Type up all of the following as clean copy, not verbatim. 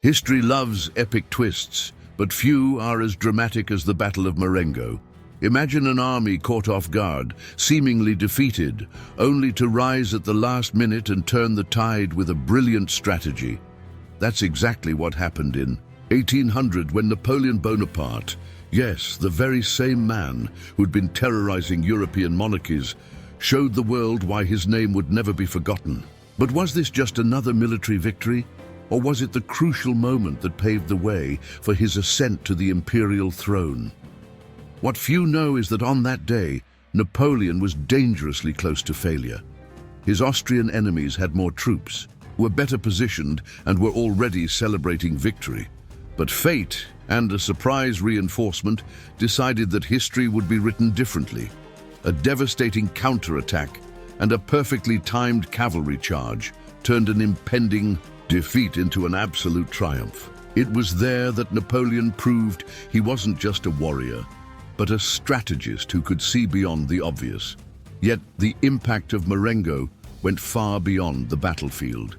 History loves epic twists, but few are as dramatic as the Battle of Marengo. Imagine an army caught off guard, seemingly defeated, only to rise at the last minute and turn the tide with a brilliant strategy. That's exactly what happened in 1800 when Napoleon Bonaparte, yes, the very same man who'd been terrorizing European monarchies, showed the world why his name would never be forgotten. But was this just another military victory? Or was it the crucial moment that paved the way for his ascent to the imperial throne? What few know is that on that day, Napoleon was dangerously close to failure. His Austrian enemies had more troops, were better positioned, and were already celebrating victory. But fate and a surprise reinforcement decided that history would be written differently. A devastating counterattack and a perfectly timed cavalry charge turned an impending defeat into an absolute triumph. It was there that Napoleon proved he wasn't just a warrior, but a strategist who could see beyond the obvious. Yet the impact of Marengo went far beyond the battlefield.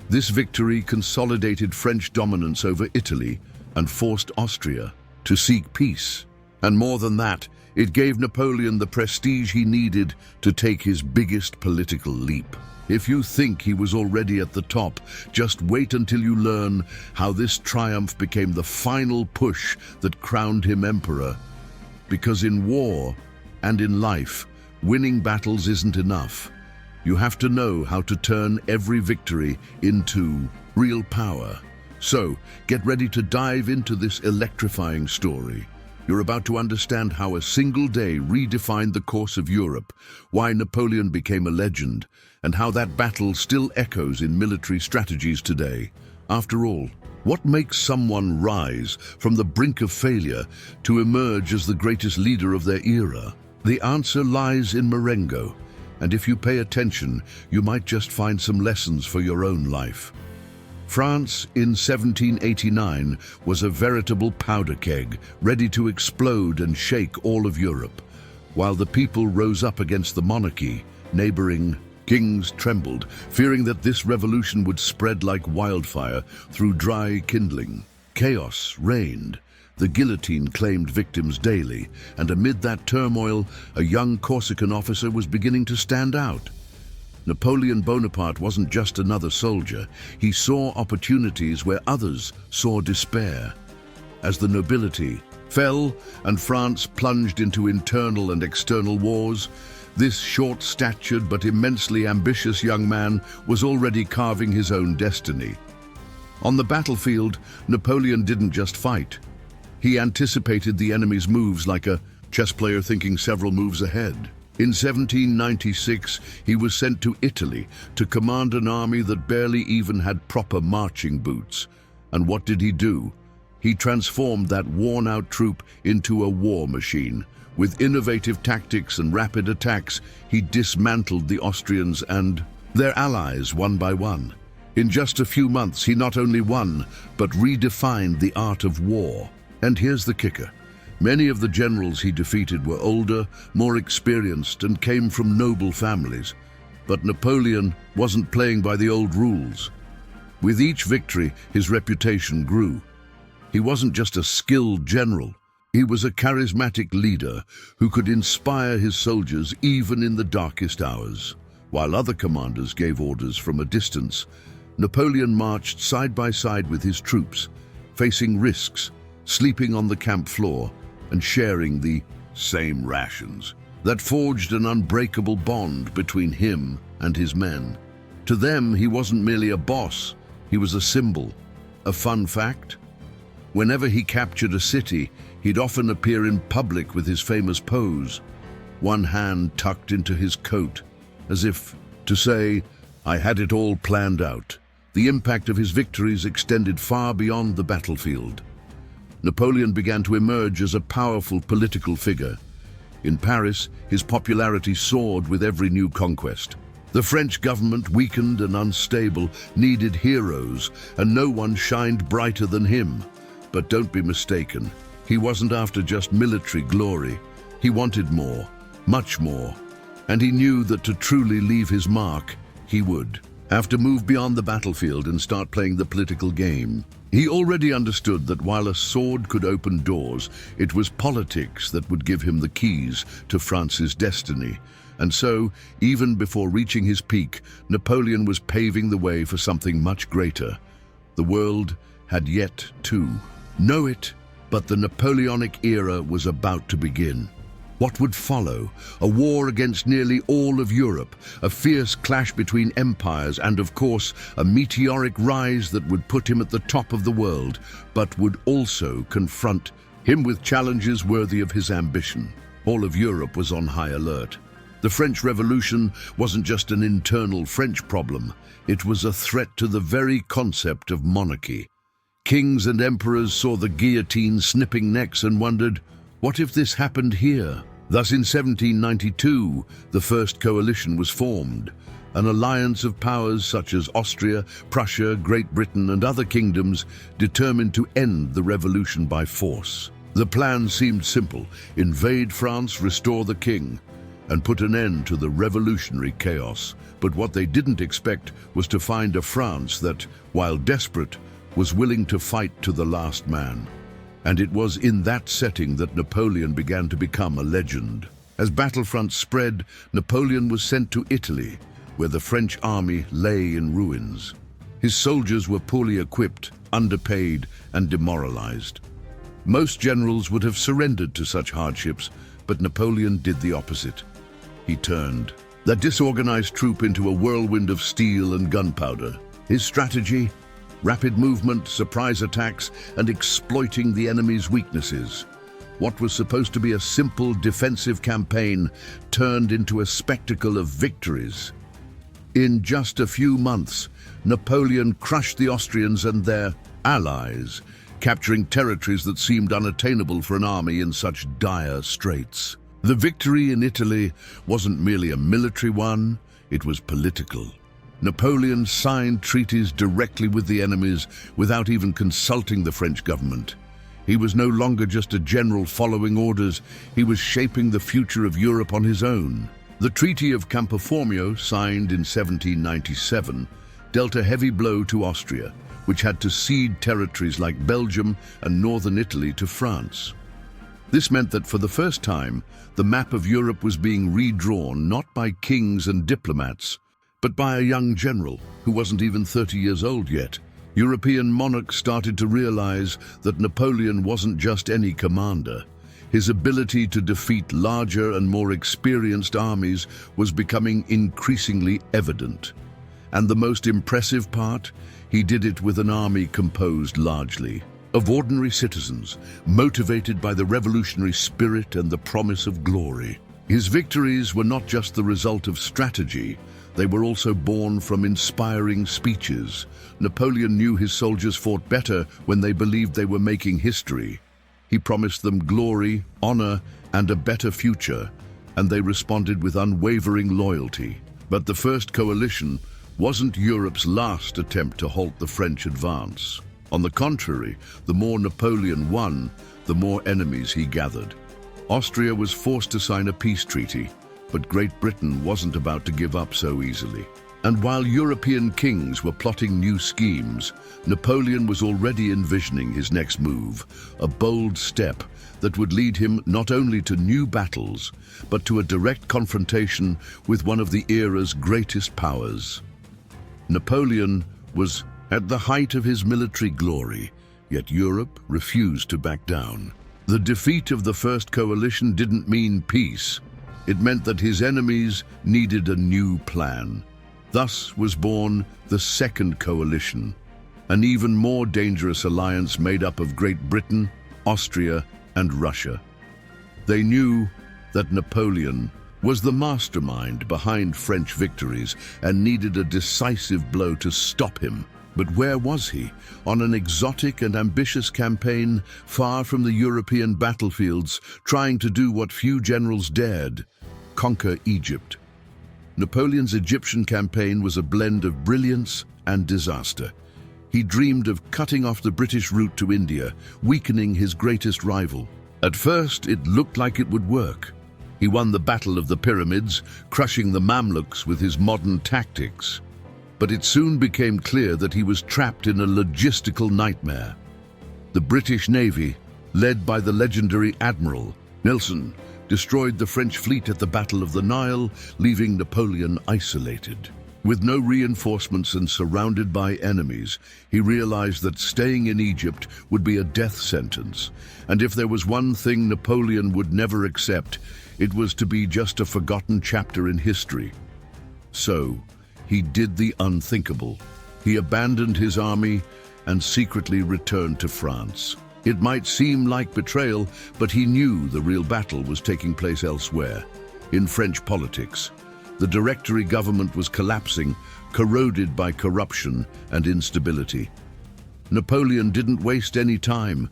This victory consolidated French dominance over Italy and forced Austria to seek peace. And more than that, it gave Napoleon the prestige he needed to take his biggest political leap. If you think he was already at the top, just wait until you learn how this triumph became the final push that crowned him emperor. Because in war and in life, winning battles isn't enough. You have to know how to turn every victory into real power. So, get ready to dive into this electrifying story. You're about to understand how a single day redefined the course of Europe, why Napoleon became a legend, and how that battle still echoes in military strategies today. After all, what makes someone rise from the brink of failure to emerge as the greatest leader of their era? The answer lies in Marengo, and if you pay attention, you might just find some lessons for your own life. France in 1789 was a veritable powder keg, ready to explode and shake all of Europe. While the people rose up against the monarchy, neighboring kings trembled, fearing that this revolution would spread like wildfire through dry kindling. Chaos reigned. The guillotine claimed victims daily, and amid that turmoil, a young Corsican officer was beginning to stand out. Napoleon Bonaparte wasn't just another soldier. He saw opportunities where others saw despair. As the nobility fell and France plunged into internal and external wars, this short-statured but immensely ambitious young man was already carving his own destiny. On the battlefield, Napoleon didn't just fight. He anticipated the enemy's moves like a chess player thinking several moves ahead. In 1796, he was sent to Italy to command an army that barely even had proper marching boots. And what did he do? He transformed that worn-out troop into a war machine. With innovative tactics and rapid attacks, he dismantled the Austrians and their allies one by one. In just a few months, he not only won, but redefined the art of war. And here's the kicker. Many of the generals he defeated were older, more experienced, and came from noble families. But Napoleon wasn't playing by the old rules. With each victory, his reputation grew. He wasn't just a skilled general. He was a charismatic leader who could inspire his soldiers even in the darkest hours. While other commanders gave orders from a distance, Napoleon marched side by side with his troops, facing risks, sleeping on the camp floor, and sharing the same rations. That forged an unbreakable bond between him and his men. To them, he wasn't merely a boss, he was a symbol. A fun fact? Whenever he captured a city, he'd often appear in public with his famous pose, one hand tucked into his coat, as if to say, "I had it all planned out." The impact of his victories extended far beyond the battlefield. Napoleon began to emerge as a powerful political figure. In Paris, his popularity soared with every new conquest. The French government, weakened and unstable, needed heroes, and no one shined brighter than him. But don't be mistaken, he wasn't after just military glory. He wanted more, much more, and he knew that to truly leave his mark, he would have to move beyond the battlefield and start playing the political game. He already understood that while a sword could open doors, it was politics that would give him the keys to France's destiny. And so, even before reaching his peak, Napoleon was paving the way for something much greater. The world had yet to know it, but the Napoleonic era was about to begin. What would follow? A war against nearly all of Europe, a fierce clash between empires, and of course, a meteoric rise that would put him at the top of the world, but would also confront him with challenges worthy of his ambition. All of Europe was on high alert. The French Revolution wasn't just an internal French problem, it was a threat to the very concept of monarchy. Kings and emperors saw the guillotine snipping necks and wondered, what if this happened here? Thus in 1792, the first coalition was formed, an alliance of powers such as Austria, Prussia, Great Britain and other kingdoms determined to end the revolution by force. The plan seemed simple: invade France, restore the king, and put an end to the revolutionary chaos. But what they didn't expect was to find a France that, while desperate, was willing to fight to the last man. And it was in that setting that Napoleon began to become a legend. As battlefronts spread, Napoleon was sent to Italy, where the French army lay in ruins. His soldiers were poorly equipped, underpaid, and demoralized. Most generals would have surrendered to such hardships, but Napoleon did the opposite. He turned that disorganized troop into a whirlwind of steel and gunpowder. His strategy? Rapid movement, surprise attacks, and exploiting the enemy's weaknesses. What was supposed to be a simple defensive campaign turned into a spectacle of victories. In just a few months, Napoleon crushed the Austrians and their allies, capturing territories that seemed unattainable for an army in such dire straits. The victory in Italy wasn't merely a military one, it was political. Napoleon signed treaties directly with the enemies without even consulting the French government. He was no longer just a general following orders, he was shaping the future of Europe on his own. The Treaty of Campo Formio, signed in 1797, dealt a heavy blow to Austria, which had to cede territories like Belgium and northern Italy to France. This meant that for the first time, the map of Europe was being redrawn not by kings and diplomats, but by a young general who wasn't even 30 years old yet. European monarchs started to realize that Napoleon wasn't just any commander. His ability to defeat larger and more experienced armies was becoming increasingly evident. And the most impressive part, he did it with an army composed largely of ordinary citizens, motivated by the revolutionary spirit and the promise of glory. His victories were not just the result of strategy, they were also born from inspiring speeches. Napoleon knew his soldiers fought better when they believed they were making history. He promised them glory, honor, and a better future, and they responded with unwavering loyalty. But the first coalition wasn't Europe's last attempt to halt the French advance. On the contrary, the more Napoleon won, the more enemies he gathered. Austria was forced to sign a peace treaty, but Great Britain wasn't about to give up so easily. And while European kings were plotting new schemes, Napoleon was already envisioning his next move, a bold step that would lead him not only to new battles, but to a direct confrontation with one of the era's greatest powers. Napoleon was at the height of his military glory, yet Europe refused to back down. The defeat of the First Coalition didn't mean peace. It meant that his enemies needed a new plan. Thus was born the Second Coalition, an even more dangerous alliance made up of Great Britain, Austria, and Russia. They knew that Napoleon was the mastermind behind French victories and needed a decisive blow to stop him. But where was he? On an exotic and ambitious campaign, far from the European battlefields, trying to do what few generals dared: conquer Egypt. Napoleon's Egyptian campaign was a blend of brilliance and disaster. He dreamed of cutting off the British route to India, weakening his greatest rival. At first, it looked like it would work. He won the Battle of the Pyramids, crushing the Mamluks with his modern tactics. But it soon became clear that he was trapped in a logistical nightmare. The British Navy, led by the legendary Admiral Nelson, destroyed the French fleet at the Battle of the Nile, leaving Napoleon isolated. With no reinforcements and surrounded by enemies, he realized that staying in Egypt would be a death sentence. And if there was one thing Napoleon would never accept, it was to be just a forgotten chapter in history. So, he did the unthinkable. He abandoned his army and secretly returned to France. It might seem like betrayal, but he knew the real battle was taking place elsewhere, in French politics. The Directory government was collapsing, corroded by corruption and instability. Napoleon didn't waste any time.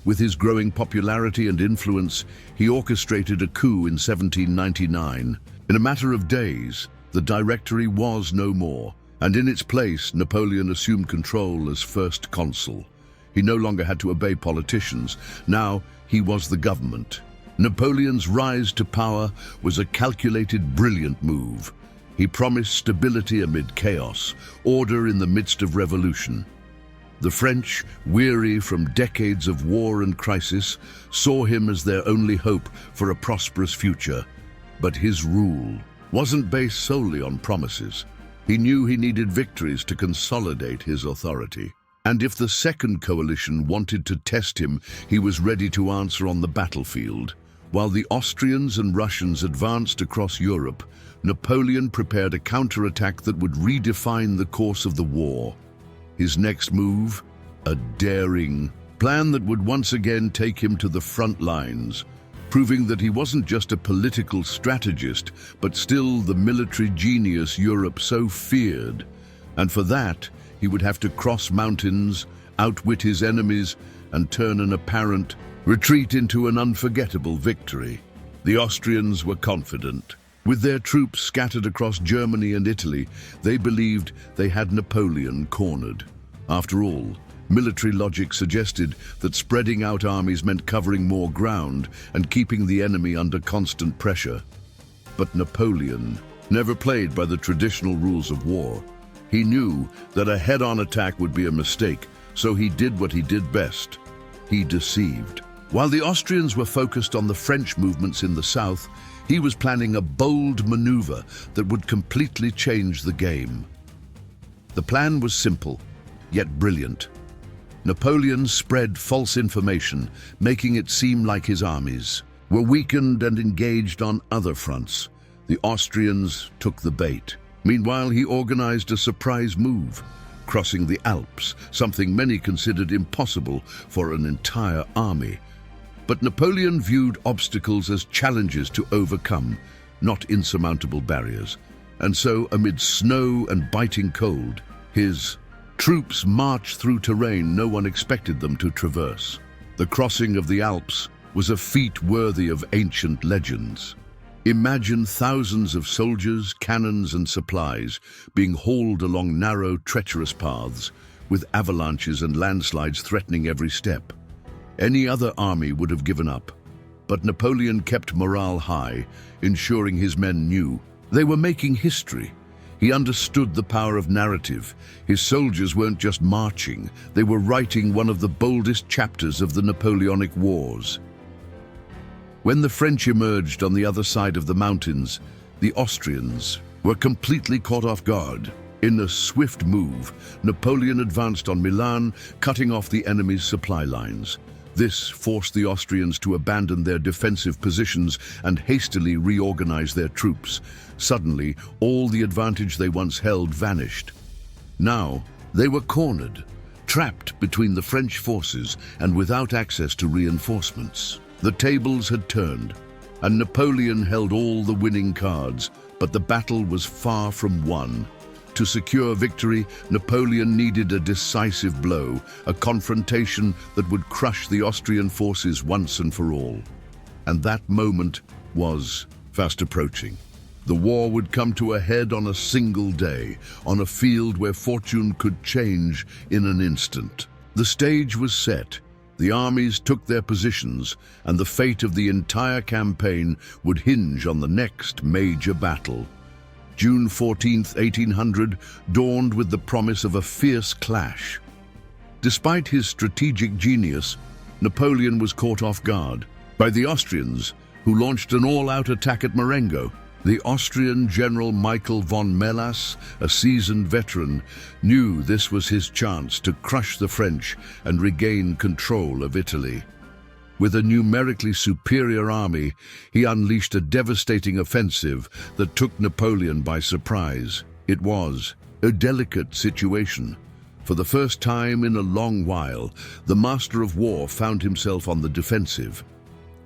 With his growing popularity and influence, he orchestrated a coup in 1799. In a matter of days, the Directory was no more, and in its place, Napoleon assumed control as first consul. He no longer had to obey politicians. Now, he was the government. Napoleon's rise to power was a calculated, brilliant move. He promised stability amid chaos, order in the midst of revolution. The French, weary from decades of war and crisis, saw him as their only hope for a prosperous future. But his rule wasn't based solely on promises. He knew he needed victories to consolidate his authority. And if the Second Coalition wanted to test him, he was ready to answer on the battlefield. While the Austrians and Russians advanced across Europe, Napoleon prepared a counterattack that would redefine the course of the war. His next move, a daring plan that would once again take him to the front lines, proving that he wasn't just a political strategist, but still the military genius Europe so feared. And for that, he would have to cross mountains, outwit his enemies, and turn an apparent retreat into an unforgettable victory. The Austrians were confident. With their troops scattered across Germany and Italy, they believed they had Napoleon cornered. After all, military logic suggested that spreading out armies meant covering more ground and keeping the enemy under constant pressure. But Napoleon never played by the traditional rules of war. He knew that a head-on attack would be a mistake, so he did what he did best. He deceived. While the Austrians were focused on the French movements in the south, he was planning a bold maneuver that would completely change the game. The plan was simple, yet brilliant. Napoleon spread false information, making it seem like his armies were weakened and engaged on other fronts. The Austrians took the bait. Meanwhile, he organized a surprise move, crossing the Alps, something many considered impossible for an entire army. But Napoleon viewed obstacles as challenges to overcome, not insurmountable barriers. And so, amid snow and biting cold, his troops marched through terrain no one expected them to traverse. The crossing of the Alps was a feat worthy of ancient legends. Imagine thousands of soldiers, cannons, and supplies being hauled along narrow, treacherous paths, with avalanches and landslides threatening every step. Any other army would have given up, but Napoleon kept morale high, ensuring his men knew they were making history. He understood the power of narrative. His soldiers weren't just marching, they were writing one of the boldest chapters of the Napoleonic Wars. When the French emerged on the other side of the mountains, the Austrians were completely caught off guard. In a swift move, Napoleon advanced on Milan, cutting off the enemy's supply lines. This forced the Austrians to abandon their defensive positions and hastily reorganize their troops. Suddenly, all the advantage they once held vanished. Now, they were cornered, trapped between the French forces and without access to reinforcements. The tables had turned, and Napoleon held all the winning cards, but the battle was far from won. To secure victory, Napoleon needed a decisive blow, a confrontation that would crush the Austrian forces once and for all. And that moment was fast approaching. The war would come to a head on a single day, on a field where fortune could change in an instant. The stage was set, the armies took their positions, and the fate of the entire campaign would hinge on the next major battle. June 14, 1800, dawned with the promise of a fierce clash. Despite his strategic genius, Napoleon was caught off guard by the Austrians, who launched an all-out attack at Marengo. The Austrian general Michael von Melas, a seasoned veteran, knew this was his chance to crush the French and regain control of Italy. With a numerically superior army, he unleashed a devastating offensive that took Napoleon by surprise. It was a delicate situation. For the first time in a long while, the master of war found himself on the defensive.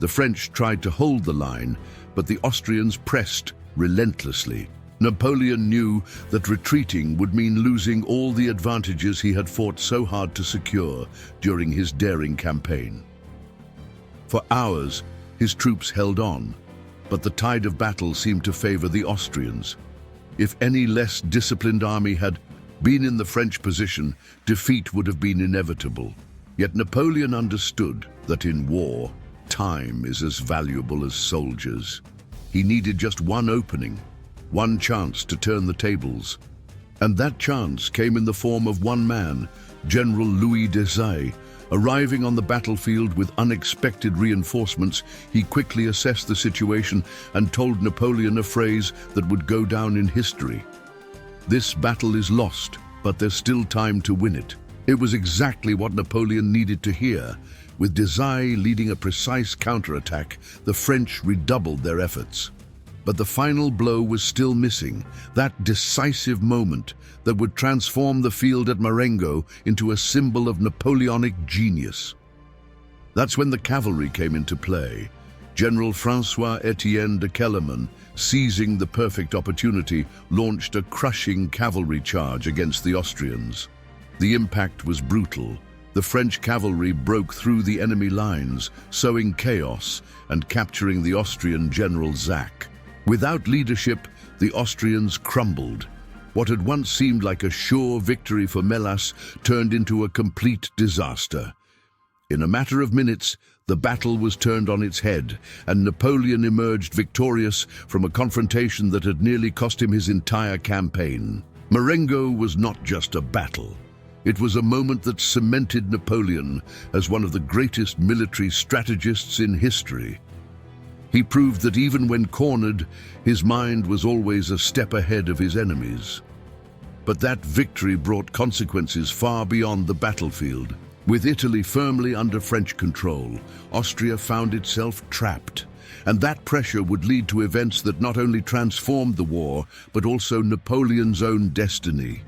The French tried to hold the line, but the Austrians pressed relentlessly. Napoleon knew that retreating would mean losing all the advantages he had fought so hard to secure during his daring campaign. For hours, his troops held on, but the tide of battle seemed to favor the Austrians. If any less disciplined army had been in the French position, defeat would have been inevitable. Yet Napoleon understood that in war, time is as valuable as soldiers. He needed just one opening, one chance to turn the tables. And that chance came in the form of one man, General Louis Desire. Arriving on the battlefield with unexpected reinforcements, he quickly assessed the situation and told Napoleon a phrase that would go down in history. "This battle is lost, but there's still time to win it." It was exactly what Napoleon needed to hear. With Desire leading a precise counterattack, the French redoubled their efforts. But the final blow was still missing, that decisive moment that would transform the field at Marengo into a symbol of Napoleonic genius. That's when the cavalry came into play. General François-Étienne de Kellerman, seizing the perfect opportunity, launched a crushing cavalry charge against the Austrians. The impact was brutal. The French cavalry broke through the enemy lines, sowing chaos and capturing the Austrian general Zach. Without leadership, the Austrians crumbled. What had once seemed like a sure victory for Melas turned into a complete disaster. In a matter of minutes, the battle was turned on its head, and Napoleon emerged victorious from a confrontation that had nearly cost him his entire campaign. Marengo was not just a battle. It was a moment that cemented Napoleon as one of the greatest military strategists in history. He proved that even when cornered, his mind was always a step ahead of his enemies. But that victory brought consequences far beyond the battlefield. With Italy firmly under French control, Austria found itself trapped. And that pressure would lead to events that not only transformed the war, but also Napoleon's own destiny.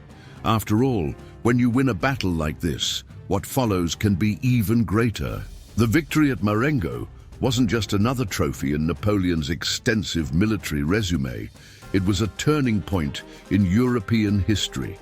After all, when you win a battle like this, what follows can be even greater. The victory at Marengo wasn't just another trophy in Napoleon's extensive military resume. It was a turning point in European history.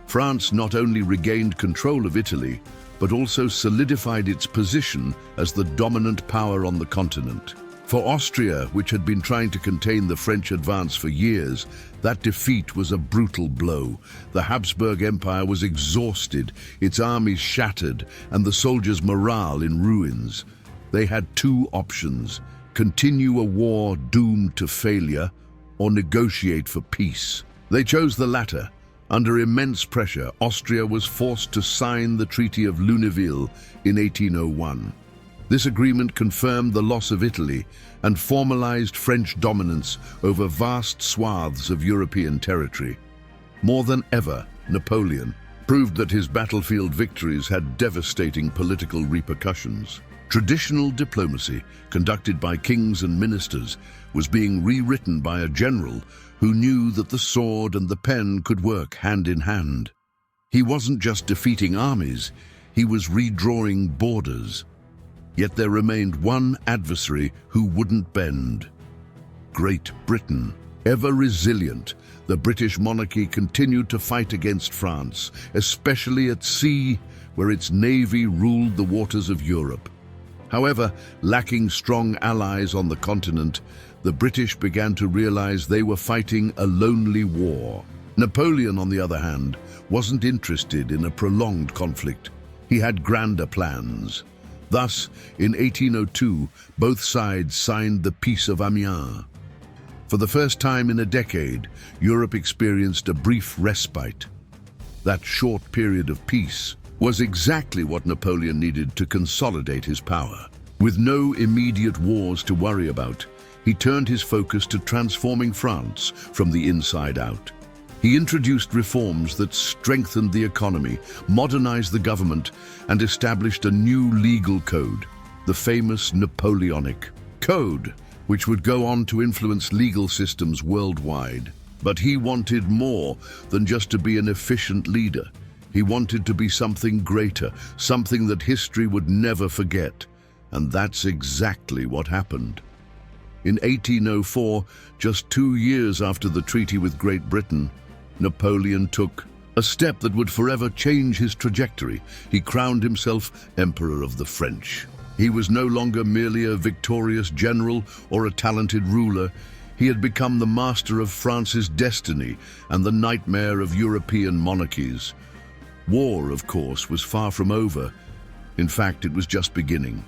France not only regained control of Italy, but also solidified its position as the dominant power on the continent. For Austria, which had been trying to contain the French advance for years, that defeat was a brutal blow. The Habsburg Empire was exhausted, its armies shattered, and the soldiers' morale in ruins. They had two options: continue a war doomed to failure, or negotiate for peace. They chose the latter. Under immense pressure, Austria was forced to sign the Treaty of Luneville in 1801. This agreement confirmed the loss of Italy and formalized French dominance over vast swaths of European territory. More than ever, Napoleon proved that his battlefield victories had devastating political repercussions. Traditional diplomacy, conducted by kings and ministers, was being rewritten by a general who knew that the sword and the pen could work hand in hand. He wasn't just defeating armies, he was redrawing borders. Yet there remained one adversary who wouldn't bend: Great Britain. Ever resilient, the British monarchy continued to fight against France, especially at sea, where its navy ruled the waters of Europe. However, lacking strong allies on the continent, the British began to realize they were fighting a lonely war. Napoleon, on the other hand, wasn't interested in a prolonged conflict. He had grander plans. Thus, in 1802, both sides signed the Peace of Amiens. For the first time in a decade, Europe experienced a brief respite. That short period of peace was exactly what Napoleon needed to consolidate his power. With no immediate wars to worry about, he turned his focus to transforming France from the inside out. He introduced reforms that strengthened the economy, modernized the government, and established a new legal code, the famous Napoleonic Code, which would go on to influence legal systems worldwide. But he wanted more than just to be an efficient leader. He wanted to be something greater, something that history would never forget. And that's exactly what happened. In 1804, just 2 years after the treaty with Great Britain, Napoleon took a step that would forever change his trajectory. He crowned himself Emperor of the French. He was no longer merely a victorious general or a talented ruler. He had become the master of France's destiny and the nightmare of European monarchies. War, of course, was far from over. In fact, it was just beginning.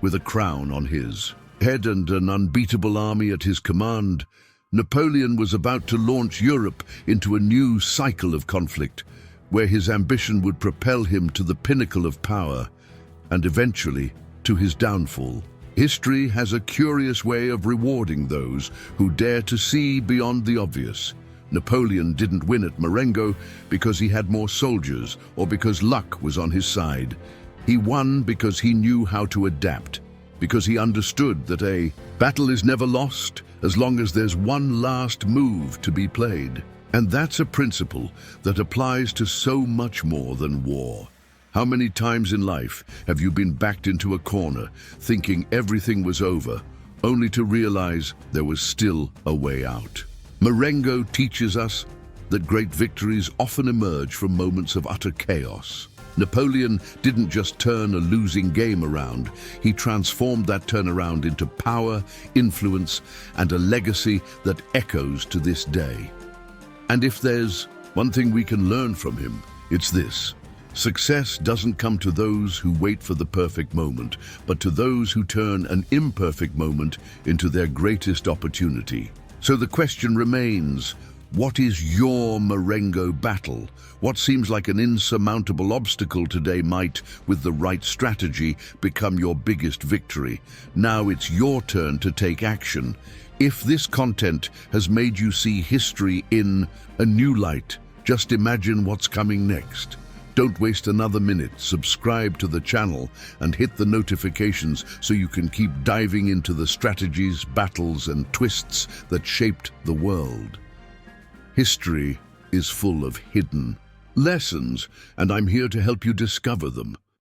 With a crown on his head and an unbeatable army at his command, Napoleon was about to launch Europe into a new cycle of conflict, where his ambition would propel him to the pinnacle of power, and eventually to his downfall. History has a curious way of rewarding those who dare to see beyond the obvious. Napoleon didn't win at Marengo because he had more soldiers or because luck was on his side. He won because he knew how to adapt, because he understood that a battle is never lost as long as there's one last move to be played. And that's a principle that applies to so much more than war. How many times in life have you been backed into a corner, thinking everything was over, only to realize there was still a way out? Marengo teaches us that great victories often emerge from moments of utter chaos. Napoleon didn't just turn a losing game around, he transformed that turnaround into power, influence, and a legacy that echoes to this day. And if there's one thing we can learn from him, it's this. Success doesn't come to those who wait for the perfect moment, but to those who turn an imperfect moment into their greatest opportunity. So the question remains, what is your Marengo battle? What seems like an insurmountable obstacle today might, with the right strategy, become your biggest victory. Now it's your turn to take action. If this content has made you see history in a new light, just imagine what's coming next. Don't waste another minute. Subscribe to the channel and hit the notifications so you can keep diving into the strategies, battles, and twists that shaped the world. History is full of hidden lessons, and I'm here to help you discover them.